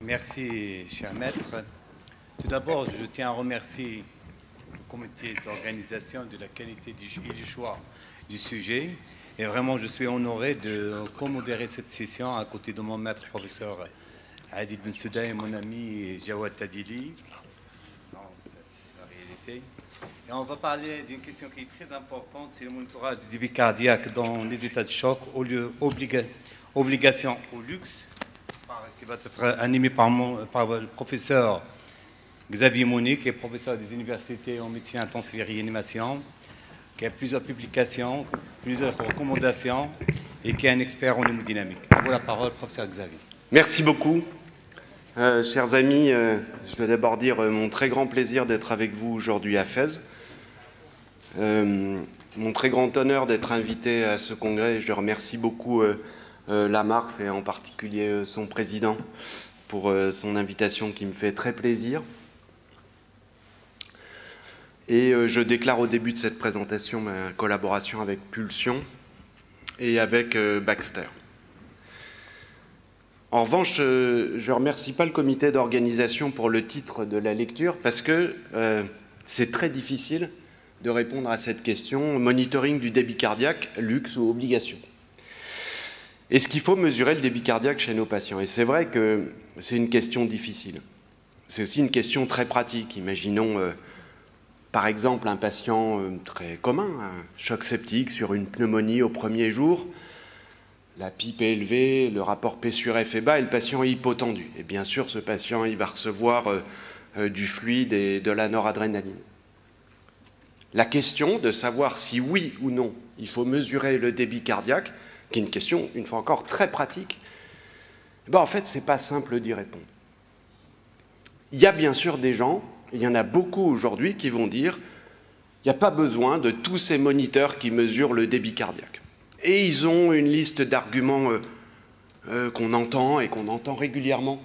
Merci, cher maître. Tout d'abord, je tiens à remercier le comité d'organisation de la qualité et du choix du sujet. Et vraiment, je suis honoré de co-modérer cette session à côté de mon maître professeur Adil Ben Souda et mon ami Jawad Tadili. Non, c'est la réalité. Et on va parler d'une question qui est très importante, c'est le monitorage du débit cardiaque dans les états de choc, au lieu obligation au luxe, qui va être animé par le professeur Xavier Monique, qui est professeur des universités en médecine intensive et réanimation, qui a plusieurs publications, plusieurs recommandations et qui est un expert en hémodynamique. Je vous la parole, professeur Xavier. Merci beaucoup. Chers amis, je vais d'abord dire mon très grand plaisir d'être avec vous aujourd'hui à Fès. Mon très grand honneur d'être invité à ce congrès. Je remercie beaucoup l'AMARF et en particulier son président pour son invitation qui me fait très plaisir. Et je déclare au début de cette présentation ma collaboration avec Pulsion et avec Baxter. En revanche, je ne remercie pas le comité d'organisation pour le titre de la lecture parce que c'est très difficile de répondre à cette question, monitoring du débit cardiaque, luxe ou obligation. Est-ce qu'il faut mesurer le débit cardiaque chez nos patients? Et c'est vrai que c'est une question difficile. C'est aussi une question très pratique. Imaginons par exemple un patient très commun, un choc septique sur une pneumonie au premier jour, la pipe est élevée, le rapport P sur F est bas et le patient est hypotendu. Et bien sûr, ce patient il va recevoir du fluide et de la noradrénaline. La question de savoir si oui ou non il faut mesurer le débit cardiaque, qui est une question, une fois encore, très pratique, en fait, ce n'est pas simple d'y répondre. Il y a bien sûr des gens, il y en a beaucoup aujourd'hui, qui vont dire il n'y a pas besoin de tous ces moniteurs qui mesurent le débit cardiaque. Et ils ont une liste d'arguments qu'on entend et qu'on entend régulièrement.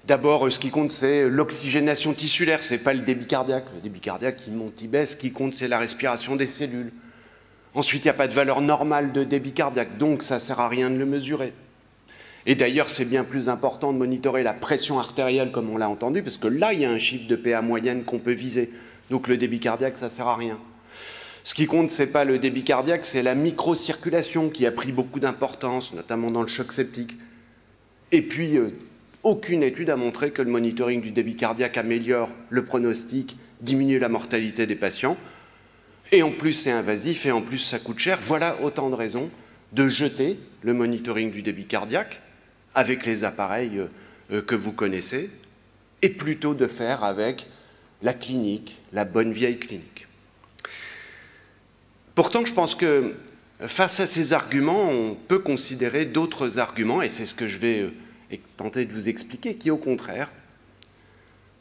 D'abord, ce qui compte, c'est l'oxygénation tissulaire, ce n'est pas le débit cardiaque. Le débit cardiaque, il monte, il baisse. Ce qui compte, c'est la respiration des cellules. Ensuite, il n'y a pas de valeur normale de débit cardiaque, donc ça ne sert à rien de le mesurer. Et d'ailleurs, c'est bien plus important de monitorer la pression artérielle, comme on l'a entendu, parce que là, il y a un chiffre de PA moyenne qu'on peut viser. Donc le débit cardiaque, ça ne sert à rien. Ce qui compte, ce n'est pas le débit cardiaque, c'est la microcirculation qui a pris beaucoup d'importance, notamment dans le choc septique. Et puis, aucune étude a montré que le monitoring du débit cardiaque améliore le pronostic, diminue la mortalité des patients. Et en plus, c'est invasif et en plus, ça coûte cher. Voilà autant de raisons de jeter le monitoring du débit cardiaque avec les appareils que vous connaissez et plutôt de faire avec la clinique, la bonne vieille clinique. Pourtant, je pense que face à ces arguments, on peut considérer d'autres arguments, et c'est ce que je vais tenter de vous expliquer, qui, au contraire,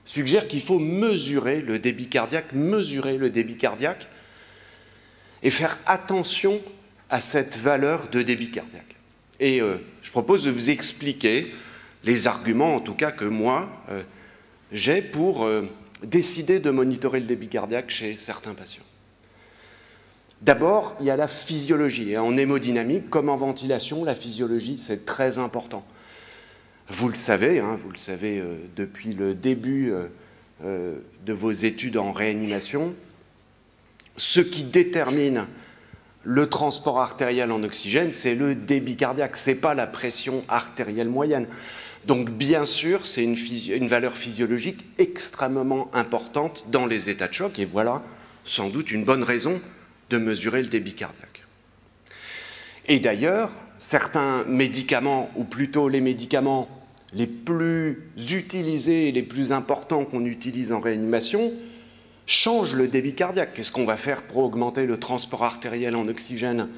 suggèrent qu'il faut mesurer le débit cardiaque et faire attention à cette valeur de débit cardiaque. Et je propose de vous expliquer les arguments, en tout cas, que moi, j'ai pour décider de monitorer le débit cardiaque chez certains patients. D'abord, il y a la physiologie. Et en hémodynamique, comme en ventilation, la physiologie, c'est très important. Vous le savez, depuis le début de vos études en réanimation, ce qui détermine le transport artériel en oxygène, c'est le débit cardiaque, ce n'est pas la pression artérielle moyenne. Donc, bien sûr, c'est une valeur physiologique extrêmement importante dans les états de choc, et voilà sans doute une bonne raison de mesurer le débit cardiaque. Et d'ailleurs, certains médicaments, ou plutôt les médicaments les plus utilisés et les plus importants qu'on utilise en réanimation, changent le débit cardiaque. Qu'est-ce qu'on va faire pour augmenter le transport artériel en oxygène?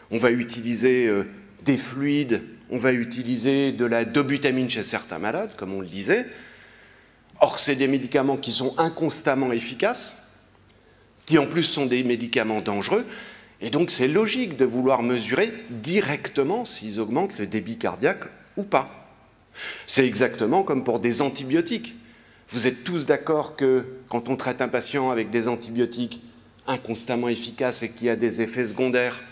On va utiliser des fluides, on va utiliser de la dobutamine chez certains malades, comme on le disait. Or, c'est des médicaments qui sont inconstamment efficaces, qui en plus sont des médicaments dangereux, et donc c'est logique de vouloir mesurer directement s'ils augmentent le débit cardiaque ou pas. C'est exactement comme pour des antibiotiques. Vous êtes tous d'accord que quand on traite un patient avec des antibiotiques inconstamment efficaces et qui a des effets secondaires,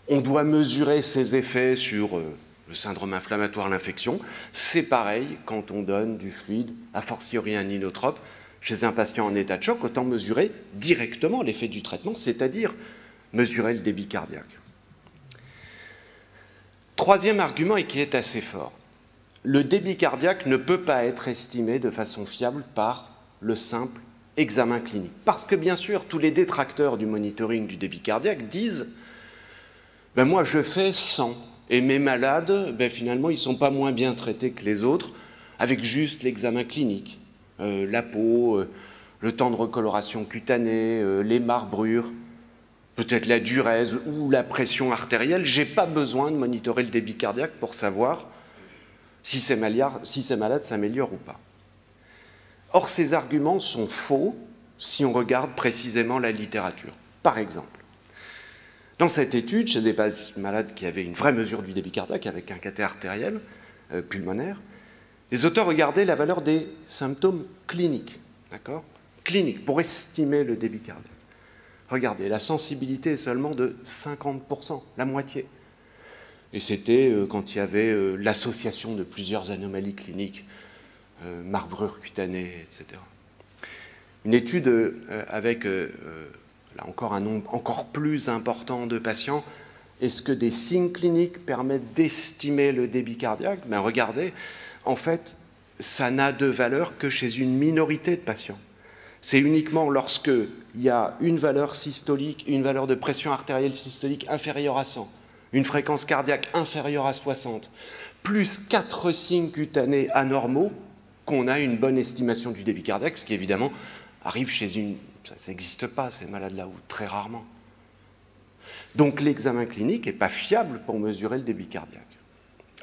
on doit mesurer ces effets sur le syndrome inflammatoire, l'infection. C'est pareil quand on donne du fluide, a fortiori un inotrope, chez un patient en état de choc, autant mesurer directement l'effet du traitement, c'est-à-dire mesurer le débit cardiaque. Troisième argument, et qui est assez fort, le débit cardiaque ne peut pas être estimé de façon fiable par le simple examen clinique. Parce que bien sûr, tous les détracteurs du monitoring du débit cardiaque disent ben moi je fais 100 et mes malades, ben finalement ils ne sont pas moins bien traités que les autres avec juste l'examen clinique. La peau, le temps de recoloration cutanée, les marbrures, peut-être la durèse ou la pression artérielle. Je n'ai pas besoin de monitorer le débit cardiaque pour savoir si ces malades s'améliorent ou pas. Or, ces arguments sont faux si on regarde précisément la littérature. Par exemple, dans cette étude, chez des malades qui avaient une vraie mesure du débit cardiaque avec un cathé artériel pulmonaire, les auteurs regardaient la valeur des symptômes cliniques, d'accord ? Cliniques, pour estimer le débit cardiaque. Regardez, la sensibilité est seulement de 50%, la moitié. Et c'était quand il y avait l'association de plusieurs anomalies cliniques, marbrure cutanée, etc. Une étude avec, là encore, un nombre encore plus important de patients. Est-ce que des signes cliniques permettent d'estimer le débit cardiaque? Ben, regardez, en fait, ça n'a de valeur que chez une minorité de patients. C'est uniquement lorsqu'il y a une valeur systolique, une valeur de pression artérielle systolique inférieure à 100, une fréquence cardiaque inférieure à 60, plus 4 signes cutanés anormaux, qu'on a une bonne estimation du débit cardiaque, ce qui évidemment arrive chez une... Ça n'existe pas, ces malades-là, ou très rarement. Donc l'examen clinique n'est pas fiable pour mesurer le débit cardiaque.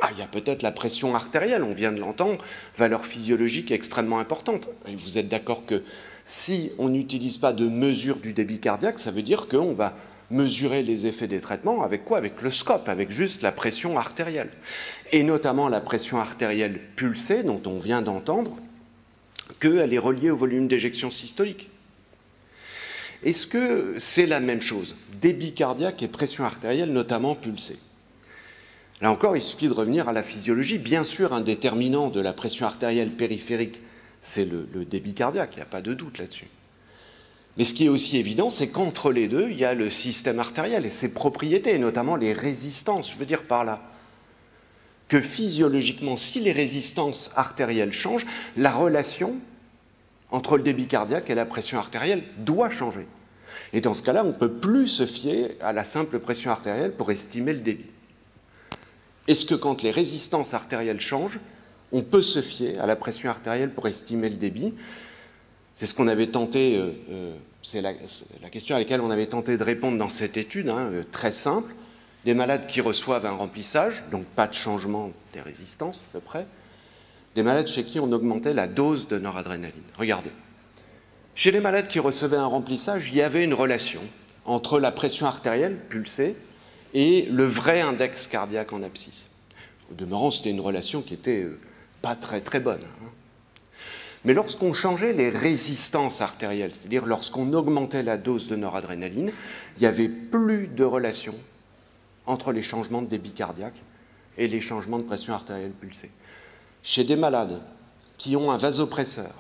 Ah, il y a peut-être la pression artérielle, on vient de l'entendre, valeur physiologique extrêmement importante. Et vous êtes d'accord que si on n'utilise pas de mesure du débit cardiaque, ça veut dire qu'on va mesurer les effets des traitements avec quoi? Avec le scope, avec juste la pression artérielle. Et notamment la pression artérielle pulsée, dont on vient d'entendre, qu'elle est reliée au volume d'éjection systolique. Est-ce que c'est la même chose? Débit cardiaque et pression artérielle, notamment pulsée. Là encore, il suffit de revenir à la physiologie. Bien sûr, un déterminant de la pression artérielle périphérique, c'est le débit cardiaque, il n'y a pas de doute là-dessus. Mais ce qui est aussi évident, c'est qu'entre les deux, il y a le système artériel et ses propriétés, et notamment les résistances. Je veux dire par là que physiologiquement, si les résistances artérielles changent, la relation entre le débit cardiaque et la pression artérielle doit changer. Et dans ce cas-là, on ne peut plus se fier à la simple pression artérielle pour estimer le débit. Est-ce que quand les résistances artérielles changent, on peut se fier à la pression artérielle pour estimer le débit? C'est ce qu'on avait tenté, c'est la question à laquelle on avait tenté de répondre dans cette étude, très simple. Des malades qui reçoivent un remplissage, donc pas de changement des résistances à peu près, des malades chez qui on augmentait la dose de noradrénaline. Regardez. Chez les malades qui recevaient un remplissage, il y avait une relation entre la pression artérielle pulsée et le vrai index cardiaque en abscisse. Au demeurant, c'était une relation qui n'était pas très très bonne. Mais lorsqu'on changeait les résistances artérielles, c'est-à-dire lorsqu'on augmentait la dose de noradrénaline, il n'y avait plus de relation entre les changements de débit cardiaque et les changements de pression artérielle pulsée. Chez des malades qui ont un vasopresseur,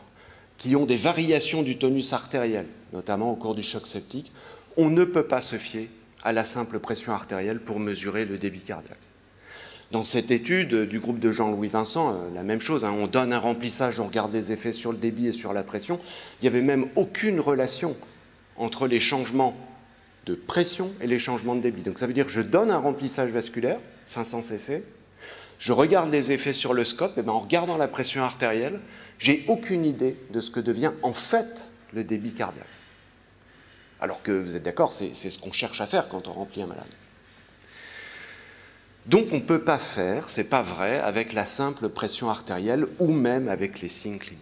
qui ont des variations du tonus artériel, notamment au cours du choc septique, on ne peut pas se fier à la simple pression artérielle pour mesurer le débit cardiaque. Dans cette étude du groupe de Jean-Louis Vincent, la même chose, on donne un remplissage, on regarde les effets sur le débit et sur la pression. Il n'y avait même aucune relation entre les changements de pression et les changements de débit. Donc ça veut dire que je donne un remplissage vasculaire, 500 cc, je regarde les effets sur le scope, et en regardant la pression artérielle, j'ai aucune idée de ce que devient en fait le débit cardiaque. Alors que vous êtes d'accord, c'est ce qu'on cherche à faire quand on remplit un malade. Donc on ne peut pas faire, c'est pas vrai, avec la simple pression artérielle ou même avec les signes cliniques.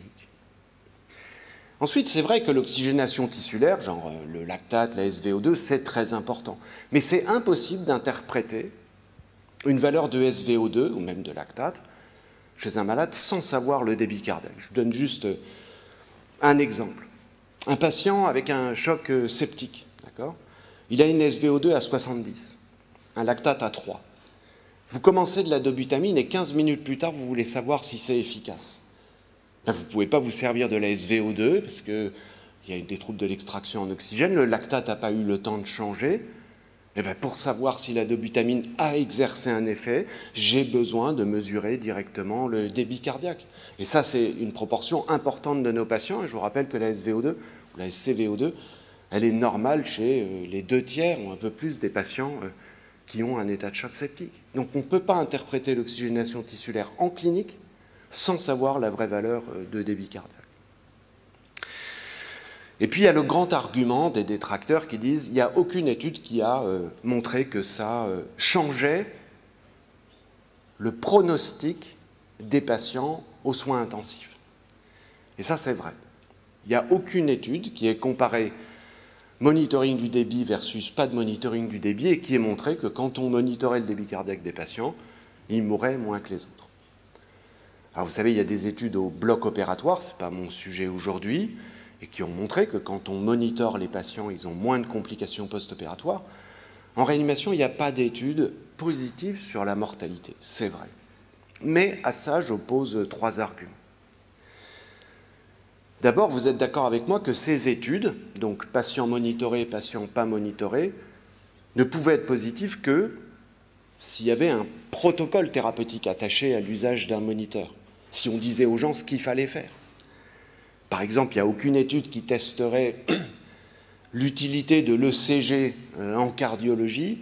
Ensuite, c'est vrai que l'oxygénation tissulaire, genre le lactate, la SVO2, c'est très important. Mais c'est impossible d'interpréter une valeur de SVO2 ou même de lactate chez un malade sans savoir le débit cardiaque. Je vous donne juste un exemple. Un patient avec un choc septique, d'accord ? Il a une SVO2 à 70, un lactate à 3. Vous commencez de la dobutamine et 15 minutes plus tard, vous voulez savoir si c'est efficace. Là, vous ne pouvez pas vous servir de la SVO2 parce qu'il y a des troubles de l'extraction en oxygène, le lactate n'a pas eu le temps de changer. Et bien, pour savoir si la dobutamine a exercé un effet, j'ai besoin de mesurer directement le débit cardiaque. Et ça, c'est une proportion importante de nos patients. Et je vous rappelle que la SVO2 ou la SCVO2, elle est normale chez les 2/3 ou un peu plus des patients qui ont un état de choc septique. Donc on ne peut pas interpréter l'oxygénation tissulaire en clinique sans savoir la vraie valeur de débit cardiaque. Et puis il y a le grand argument des détracteurs qui disent qu'il n'y a aucune étude qui a montré que ça changeait le pronostic des patients aux soins intensifs. Et ça, c'est vrai. Il n'y a aucune étude qui ait comparé monitoring du débit versus pas de monitoring du débit et qui ait montré que quand on monitorait le débit cardiaque des patients, ils mouraient moins que les autres. Alors vous savez, il y a des études au bloc opératoire, ce n'est pas mon sujet aujourd'hui, et qui ont montré que quand on monitore les patients, ils ont moins de complications post-opératoires. En réanimation, il n'y a pas d'études positives sur la mortalité, c'est vrai. Mais à ça, j'oppose 3 arguments. D'abord, vous êtes d'accord avec moi que ces études, donc patients monitorés, patients pas monitorés, ne pouvaient être positives que s'il y avait un protocole thérapeutique attaché à l'usage d'un moniteur, si on disait aux gens ce qu'il fallait faire. Par exemple, il n'y a aucune étude qui testerait l'utilité de l'ECG en cardiologie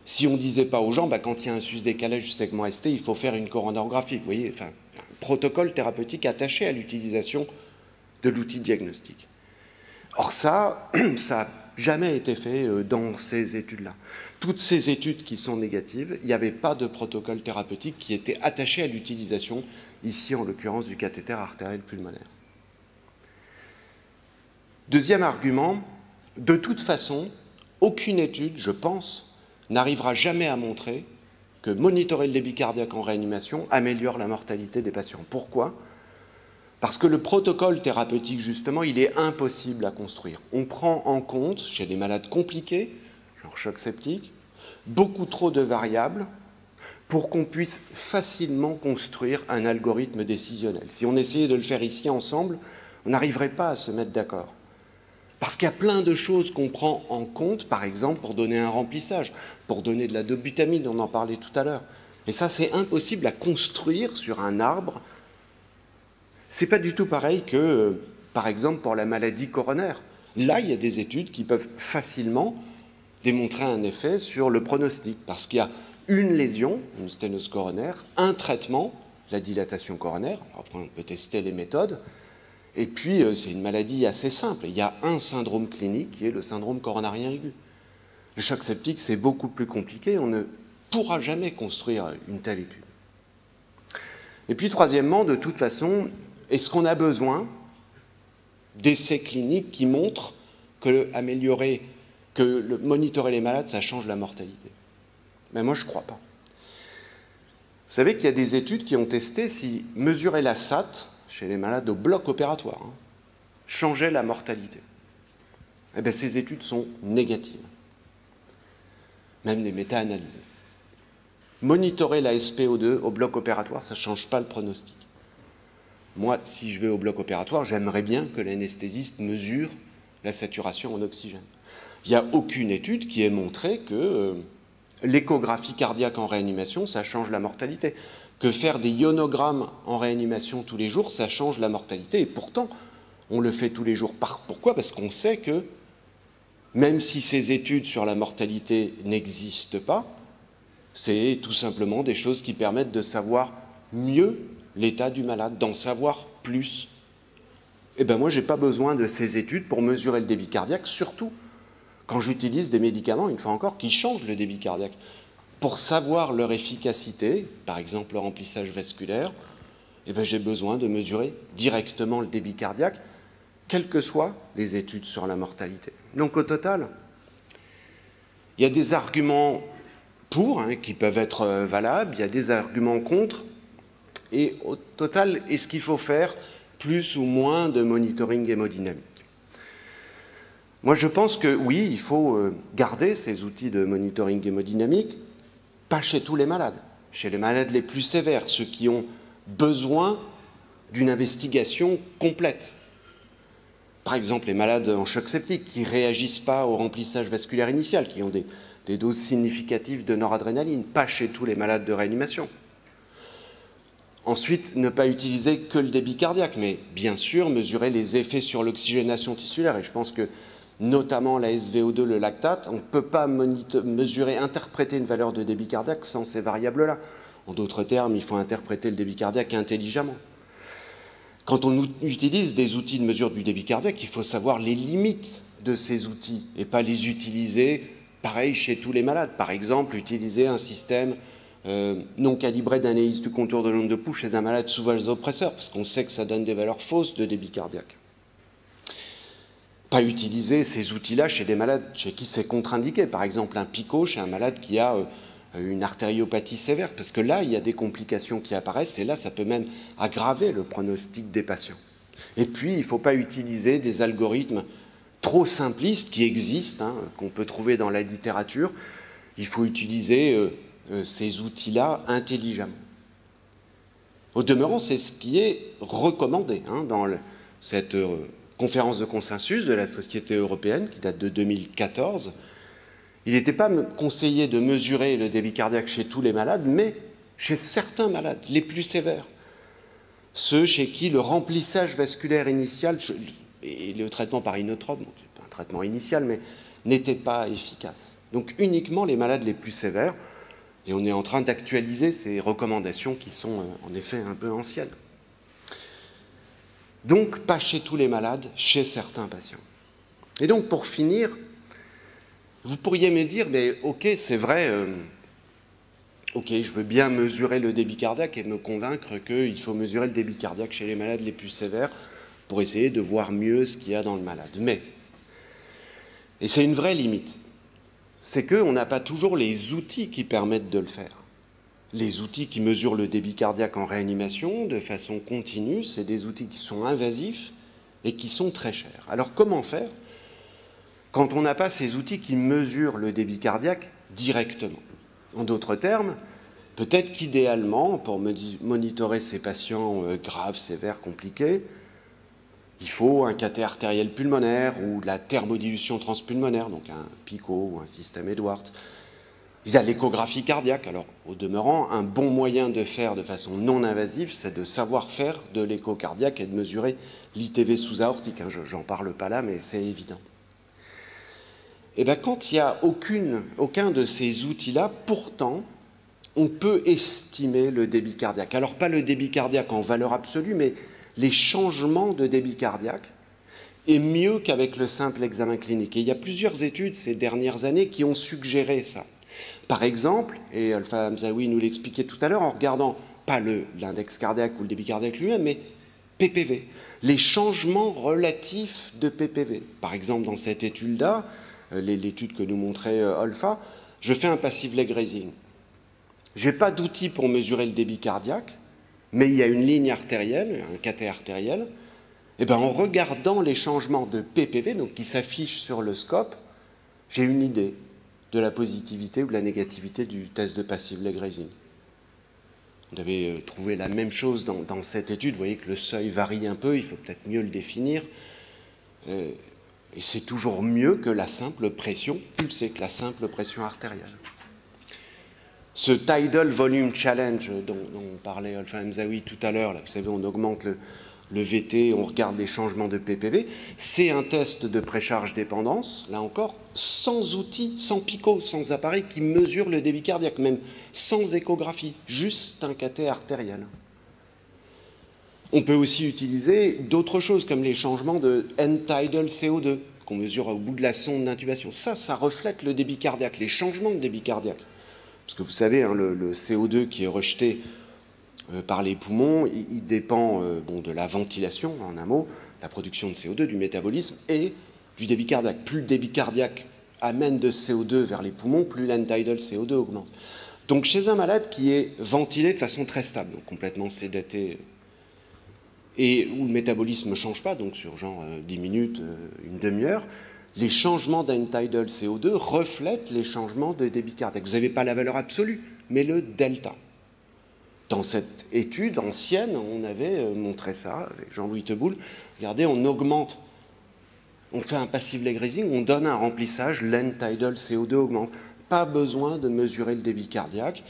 si on ne disait pas aux gens, quand il y a un sus-décalage du segment ST, il faut faire une coronographie. Vous voyez, enfin, un protocole thérapeutique attaché à l'utilisation de l'outil diagnostique. Or ça n'a jamais été fait dans ces études-là. Toutes ces études qui sont négatives, il n'y avait pas de protocole thérapeutique qui était attaché à l'utilisation, ici en l'occurrence du cathéter artériel pulmonaire. Deuxième argument, de toute façon, aucune étude, je pense, n'arrivera jamais à montrer que monitorer le débit cardiaque en réanimation améliore la mortalité des patients. Pourquoi ? Parce que le protocole thérapeutique, justement, il est impossible à construire. On prend en compte, chez les malades compliqués, genre choc septique, beaucoup trop de variables pour qu'on puisse facilement construire un algorithme décisionnel. Si on essayait de le faire ici ensemble, on n'arriverait pas à se mettre d'accord. Parce qu'il y a plein de choses qu'on prend en compte, par exemple, pour donner un remplissage, pour donner de la dobutamine, on en parlait tout à l'heure. Et ça, c'est impossible à construire sur un arbre. C'est pas du tout pareil que, par exemple, pour la maladie coronaire. Là, il y a des études qui peuvent facilement démontrer un effet sur le pronostic, parce qu'il y a une lésion, une sténose coronaire, un traitement, la dilatation coronaire, après on peut tester les méthodes, et puis c'est une maladie assez simple. Il y a un syndrome clinique qui est le syndrome coronarien aigu. Le choc septique, c'est beaucoup plus compliqué, on ne pourra jamais construire une telle étude. Et puis troisièmement, de toute façon, est-ce qu'on a besoin d'essais cliniques qui montrent que monitorer les malades, ça change la mortalité? Mais moi, je ne crois pas. Vous savez qu'il y a des études qui ont testé si mesurer la SAT chez les malades au bloc opératoire changeait la mortalité. Eh bien, ces études sont négatives. Même les méta-analyses. Monitorer la SPO2 au bloc opératoire, ça ne change pas le pronostic. Moi, si je vais au bloc opératoire, j'aimerais bien que l'anesthésiste mesure la saturation en oxygène. Il n'y a aucune étude qui ait montré que l'échographie cardiaque en réanimation, ça change la mortalité. Que faire des ionogrammes en réanimation tous les jours, ça change la mortalité. Et pourtant, on le fait tous les jours. Pourquoi ? Parce qu'on sait que, même si ces études sur la mortalité n'existent pas, c'est tout simplement des choses qui permettent de savoir mieux l'état du malade, d'en savoir plus. Eh bien, moi, je n'ai pas besoin de ces études pour mesurer le débit cardiaque, surtout quand j'utilise des médicaments, une fois encore, qui changent le débit cardiaque. Pour savoir leur efficacité, par exemple le remplissage vasculaire, eh bien, j'ai besoin de mesurer directement le débit cardiaque, quelles que soient les études sur la mortalité. Donc, au total, il y a des arguments pour, qui peuvent être valables, il y a des arguments contre, et au total, est-ce qu'il faut faire plus ou moins de monitoring hémodynamique? Moi, je pense que oui, il faut garder ces outils de monitoring hémodynamique, pas chez tous les malades. chez les malades les plus sévères, ceux qui ont besoin d'une investigation complète. Par exemple, les malades en choc septique qui ne réagissent pas au remplissage vasculaire initial, qui ont des doses significatives de noradrénaline, pas chez tous les malades de réanimation. Ensuite, ne pas utiliser que le débit cardiaque, mais bien sûr mesurer les effets sur l'oxygénation tissulaire. Et je pense que notamment la SVO2, le lactate, on ne peut pas mesurer, interpréter une valeur de débit cardiaque sans ces variables-là. En d'autres termes, il faut interpréter le débit cardiaque intelligemment. Quand on utilise des outils de mesure du débit cardiaque, il faut savoir les limites de ces outils et pas les utiliser pareil chez tous les malades. Par exemple, utiliser un système non calibré d'analyse du contour de l'onde de pouls chez un malade sous vasopresseur, parce qu'on sait que ça donne des valeurs fausses de débit cardiaque. Pas utiliser ces outils-là chez des malades chez qui c'est contre-indiqué. Par exemple, un PICO chez un malade qui a une artériopathie sévère, parce que là, il y a des complications qui apparaissent, et là, ça peut même aggraver le pronostic des patients. Et puis, il ne faut pas utiliser des algorithmes trop simplistes qui existent, hein, qu'on peut trouver dans la littérature. Il faut utiliser ces outils-là intelligemment. Au demeurant, c'est ce qui est recommandé hein, dans cette conférence de consensus de la Société européenne, qui date de 2014, il n'était pas conseillé de mesurer le débit cardiaque chez tous les malades, mais chez certains malades, les plus sévères. Ceux chez qui le remplissage vasculaire initial et le traitement par inotrope, donc pas un traitement initial, mais n'était pas efficace. Donc uniquement les malades les plus sévères, et on est en train d'actualiser ces recommandations qui sont en effet un peu anciennes. Donc pas chez tous les malades, chez certains patients. Et donc pour finir, vous pourriez me dire, mais ok, c'est vrai, ok, je veux bien mesurer le débit cardiaque et me convaincre qu'il faut mesurer le débit cardiaque chez les malades les plus sévères pour essayer de voir mieux ce qu'il y a dans le malade. Mais, et c'est une vraie limite, c'est qu'on n'a pas toujours les outils qui permettent de le faire. Les outils qui mesurent le débit cardiaque en réanimation de façon continue, c'est des outils qui sont invasifs et qui sont très chers. Alors comment faire quand on n'a pas ces outils qui mesurent le débit cardiaque directement? En d'autres termes, peut-être qu'idéalement, pour monitorer ces patients graves, sévères, compliqués, il faut un cathé artériel pulmonaire ou de la thermodilution transpulmonaire, donc un PICO ou un système Edwards. Il y a l'échographie cardiaque. Alors, au demeurant, un bon moyen de faire de façon non invasive, c'est de savoir faire de l'écho cardiaque et de mesurer l'ITV sous-aortique. J'en parle pas là, mais c'est évident. Et bien, quand il n'y a aucun de ces outils-là, pourtant, on peut estimer le débit cardiaque. Alors, pas le débit cardiaque en valeur absolue, mais les changements de débit cardiaque, et mieux qu'avec le simple examen clinique. Et il y a plusieurs études ces dernières années qui ont suggéré ça. Par exemple, et Alpha Hamzaoui nous l'expliquait tout à l'heure, en regardant pas l'index cardiaque ou le débit cardiaque lui-même, mais PPV, les changements relatifs de PPV. Par exemple, dans cette étude-là, l'étude que nous montrait Alpha, je fais un passive leg raising. Je n'ai pas d'outil pour mesurer le débit cardiaque, mais il y a une ligne artérielle, un cathé artériel. Et bien, en regardant les changements de PPV, donc qui s'affichent sur le scope, j'ai une idée de la positivité ou de la négativité du test de passive leg raising. On avait trouvé la même chose dans cette étude. Vous voyez que le seuil varie un peu, il faut peut-être mieux le définir. Et c'est toujours mieux que la simple pression pulsée, que la simple pression artérielle. Ce Tidal Volume Challenge dont parlait Alpha Hamzaoui tout à l'heure, vous savez, on augmente le VT, on regarde les changements de PPV, c'est un test de précharge dépendance, là encore, sans outils, sans PICO, sans appareil qui mesure le débit cardiaque, même sans échographie, juste un cathé artériel. On peut aussi utiliser d'autres choses comme les changements de end-tidal CO2 qu'on mesure au bout de la sonde d'intubation. Ça reflète le débit cardiaque, les changements de débit cardiaque. Parce que vous savez, hein, le CO2 qui est rejeté par les poumons, il dépend de la ventilation, en un mot, la production de CO2, du métabolisme et du débit cardiaque. Plus le débit cardiaque amène de CO2 vers les poumons, plus l'end-tidal CO2 augmente. Donc chez un malade qui est ventilé de façon très stable, donc complètement sédaté, et où le métabolisme ne change pas, donc sur genre 10 minutes, une demi-heure, les changements d'end-tidal CO2 reflètent les changements de débit cardiaque. Vous n'avez pas la valeur absolue, mais le delta. Dans cette étude ancienne, on avait montré ça avec Jean-Louis Teboul. Regardez, on augmente, on fait un passive leg raising, on donne un remplissage, l'end-tidal CO2 augmente. Pas besoin de mesurer le débit cardiaque.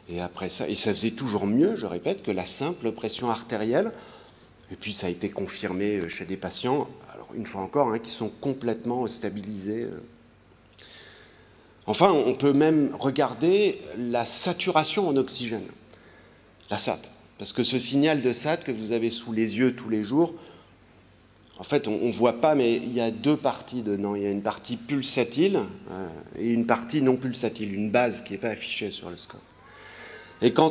Et après ça, et ça faisait toujours mieux, je répète, que la simple pression artérielle. Et puis ça a été confirmé chez des patients, alors une fois encore, hein, qui sont complètement stabilisés. Enfin, on peut même regarder la saturation en oxygène, la SAT. Parce que ce signal de SAT que vous avez sous les yeux tous les jours, en fait, on ne voit pas, mais il y a deux parties dedans. Il y a une partie pulsatile et une partie non pulsatile, une base qui n'est pas affichée sur le scope. Et quand